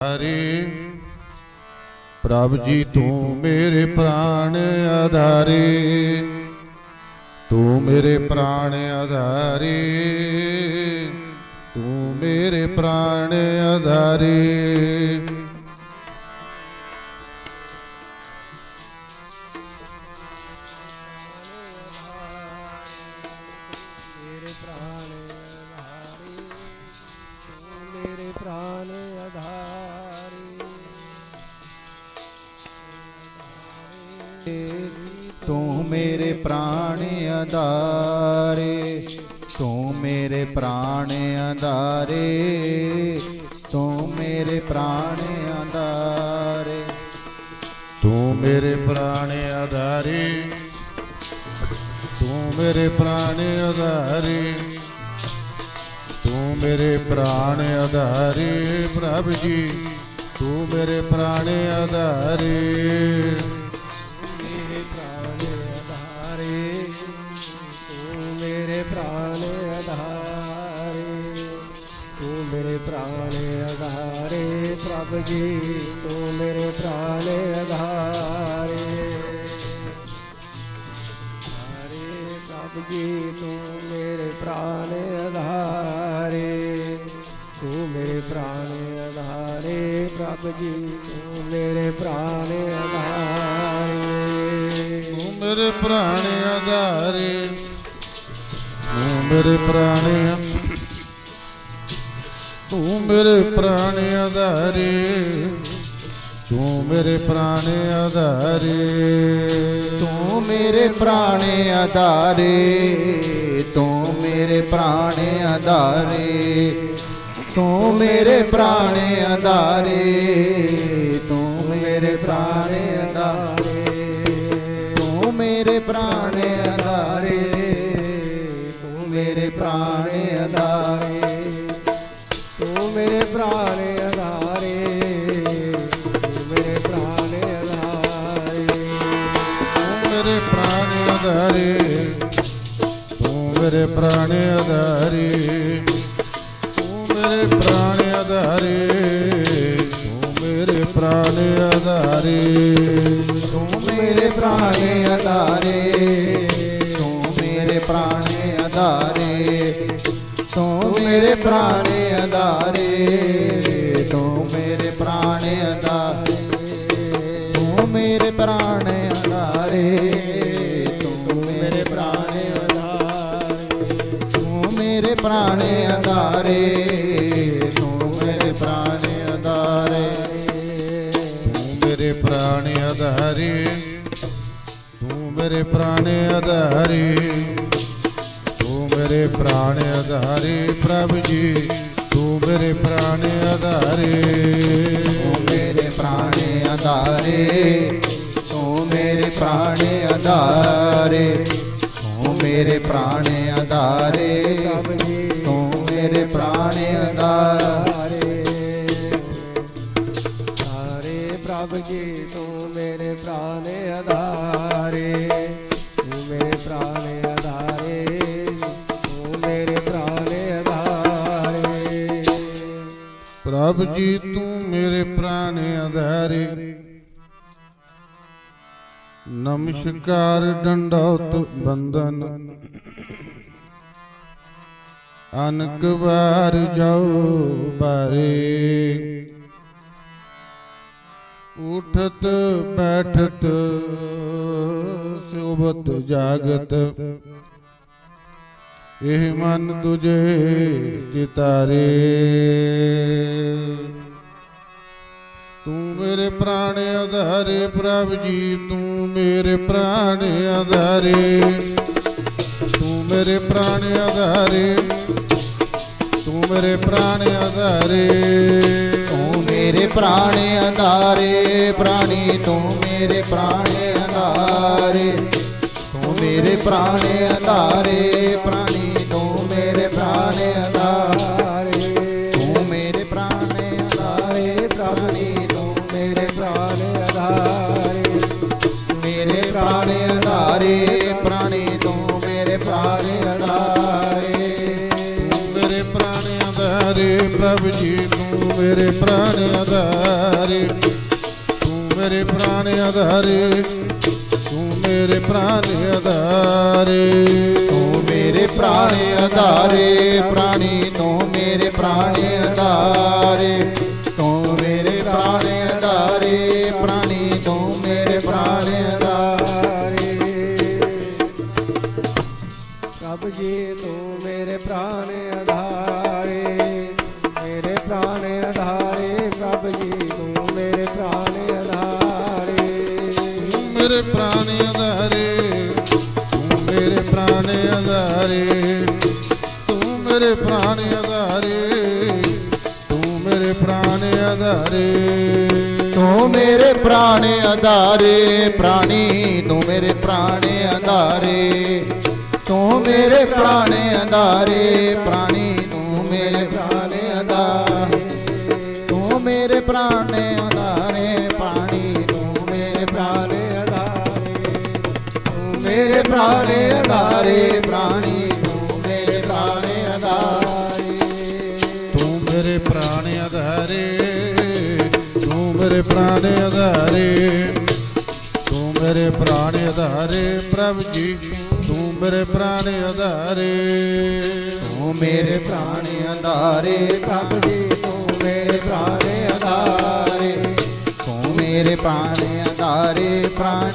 हरे प्रभु जी तू मेरे प्राण आधारे, तू मेरे प्राण आधारे, तू मेरे प्राण आधारे। तू मेरे प्राण आधारे, तू मेरे प्राण आधारे, तू मेरे प्राण आधारे, तू मेरे प्राण आधारे, तू मेरे प्राण आधारे, तू मेरे प्राण आधारे। प्रभु जी तू मेरे प्राण आधारे, प्राण आधारे, तू मेरे प्राण आधारे। प्रभु जी तू मेरे प्राण आधारे, प्रभु जी तू मेरे प्राण आधारे, तू मेरे प्राण आधारे। प्रभु जी तू मेरे प्राण आधारे, तू मेरे प्राण आधारे, तू मेरे प्राण, तू मेरे प्राण आधारे, तू मेरे प्राण आधारे, तू मेरे प्राण आधारे, तू मेरे प्राण आधारे, तू मेरे प्राण आधारे, तू मेरे प्राण आधारे, तू मेरे प्राण आधारे, मेरे प्राण आधारे, तू मेरे प्राण आधारे, तू मेरे प्राण आधारे, तू मेरे प्राण आधारे, तू मेरे प्राण आधारे, तू मेरे प्राण आधारे, तू मेरे प्राण आधारे, तू मेरे प्राण आधारे, तू मेरे प्राण आधारे, तू मेरे प्राण आधारे, तू मेरे प्राण आधारे, तू मेरे प्राण आधारे, तू मेरे प्राण आधारे, तू मेरे प्राण आधारे, तू मेरे प्राण आधारे, तू मेरे प्राण आधारे, तू मेरे प्राण आधारे, तू मेरे प्राण आधारे। प्रभु जी तू मेरे प्राण आधारे, तू मेरे प्राण आधारे, तू मेरे प्राण आधारे, तू मेरे प्राण आधारे, तू मेरे प्राण आधारे, हरे प्रभु जी तू मेरे प्राण आधारे, तू मेरे प्राण आधारे, तू मेरे प्राण आधारे। प्रभु जी तू मेरे प्राण आधारे। नमस्कार दंडौत बंदन, अनक बार जाओ बारे, उठत बैठत सोबत जागत, एह मन तुझे चितारे। तू मेरे प्राण आधारे, प्रभु जी तू मेरे प्राण आधारे, तू मेरे प्राण आधारे, तू मेरे प्राण आधारे, तू मेरे प्राण आधारे, प्राणी तू मेरे प्राण आधारे, तू मेरे प्राण आधारे, प्राणी तू मेरे प्राण आधारे, तू मेरे प्राण आधारे, प्राणी तू मेरे प्राण आधारे, मेरे प्राण आधारे, प्राणी तू मेरे प्राण आधारे, मेरे प्राण आधारे। प्रभु जी तू मेरे प्राण आधारे। ਪ੍ਰਾਣ ਆਧਾਰੇ ਤੂੰ ਮੇਰੇ ਪ੍ਰਾਣ ਆਧਾਰੇ ਤੂੰ ਮੇਰੇ ਪ੍ਰਾਣ ਆਧਾਰੇ ਪ੍ਰਾਣੀ ਤੂੰ ਮੇਰੇ ਪ੍ਰਾਣ ਆਧਾਰੇ ਤੂੰ ਮੇਰੇ ਪ੍ਰਾਣ ਆਧਾਰੇ ਪ੍ਰਾਣੀ ਤੂੰ ਮੇਰੇ ਪ੍ਰਾਣ ਆਧਾਰੇ ਪ੍ਰਭ ਜੀ ਤੂੰ ਮੇਰੇ ਪ੍ਰਾਣ ਆਧਾਰੇ ਮੇਰੇ ਪ੍ਰਾਣ ਆਧਾਰੇ ਪ੍ਰਭ ਜੀ ਤੂੰ ਮੇਰੇ ਪ੍ਰਾਣ ਆਧਾਰੇ ਤੂੰ ਮੇਰੇ ਪ੍ਰਾਣ ਆਧਾਰੇ ਤੂੰ ਮੇਰੇ ਪ੍ਰਾਣ ਆਧਾਰੇ ਤੂੰ ਮੇਰੇ ਪ੍ਰਾਣ ਆਧਾਰੇ ਤੂੰ ਮੇਰੇ ਪ੍ਰਾਣ ਆਧਾਰੇ ਤੂੰ ਮੇਰੇ ਪ੍ਰਾਣ ਆਧਾਰੇ ਪ੍ਰਾਣੀ ਤੂੰ ਮੇਰੇ ਪ੍ਰਾਣ ਆਧਾਰੇ ਤੂੰ ਮੇਰੇ ਪ੍ਰਾਣ ਆਧਾਰੇ ਪ੍ਰਾਣੀ ਤੂੰ ਮੇਰੇ ਪ੍ਰਾਣ ਆਧਾਰੇ ਤੂੰ ਮੇਰੇ ਪ੍ਰਾਣ ਆਧਾਰੇ ਪ੍ਰਾਣੀ ਤੂੰ ਮੇਰੇ ਪ੍ਰਾਣ ਆਧਾਰੇ ਤੂੰ ਮੇਰੇ ਪ੍ਰਾਣ ਆਧਾਰੇ ਪ੍ਰਾਣੀ ਤੂੰ ਮੇਰੇ ਪ੍ਰਾਣ ਆਧਾਰੇ ਤੂੰ ਮੇਰੇ ਪ੍ਰਾਣ ਆਧਾਰੇ ਤੂੰ ਮੇਰੇ ਪ੍ਰਾਣ ਆਧਾਰੇ ਤੂੰ ਮੇਰੇ ਪ੍ਰਾਣ ਆਧਾਰੇ ਪ੍ਰਭ ਜੀ ਤੂੰ ਮੇਰੇ ਪ੍ਰਾਣ ਆਧਾਰੇ ਤੂੰ ਮੇਰੇ ਪ੍ਰਾਣ ਆਧਾਰੇ ਪ੍ਰਭ ਜੀ ਤੂੰ ਮੇਰੇ ਪ੍ਰਾਣ ਆਧਾਰੇ ਤੂੰ ਮੇਰੇ ਪ੍ਰਾਣ ਆਧਾਰੇ ਪ੍ਰਾਣ